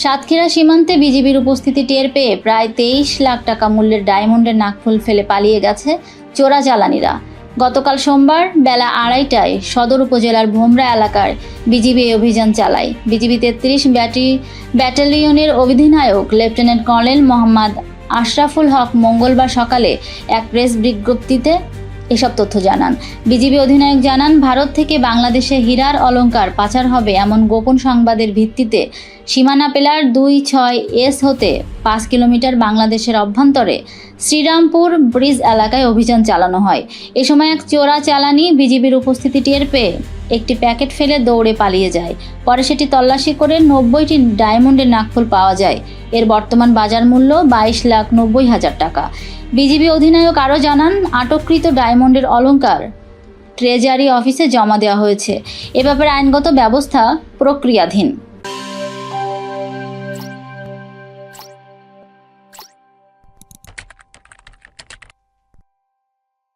সাতক্ষীরা সীমান্তে বিজিবির উপস্থিতি টের পেয়ে প্রায় 23 লাখ টাকা মূল্যের ডায়মন্ডের নাকফুল ফেলে পালিয়ে গেছে চোরাচালানিরা। গতকাল সোমবার বেলা 2:30টায় সদর উপজেলার ভোমরা এলাকার বিজিবি এই অভিযান চালায়। বিজিবি 33 ব্যাটালিয়নের অধিনায়ক লেফটেন্যান্ট কর্নেল মোহাম্মদ আশরাফুল হক মঙ্গলবার সকালে এক প্রেস বিজ্ঞপ্তিতে এসব তথ্য জানান। বিজিবি অধিনায়ক জানান, ভারত থেকে বাংলাদেশে হীরার অলংকার পাচার হবে এমন গোপন সংবাদের ভিত্তিতে সীমানা পিলার 26S হতে 5 কিলোমিটার বাংলাদেশের অভ্যন্তরে শ্রীরামপুর ব্রিজ এলাকায় অভিযান চালানো হয়। এ সময় এক চোরাচালানি বিজিবির উপস্থিতি টের পেয়ে একটি প্যাকেট ফেলে দৌড়ে পালিয়ে যায়। পরে সেটি তল্লাশি করে 90টি ডায়মন্ডের নাকফুল পাওয়া যায়। এর বর্তমান বাজার মূল্য 22,90,000 টাকা। বিজিবি অধিনায়ক আরও জানান, আটককৃত ডায়মন্ডের অলংকার ট্রেজারি অফিসে জমা দেওয়া হয়েছে। এ ব্যাপারে আইনগত ব্যবস্থা প্রক্রিয়াধীন।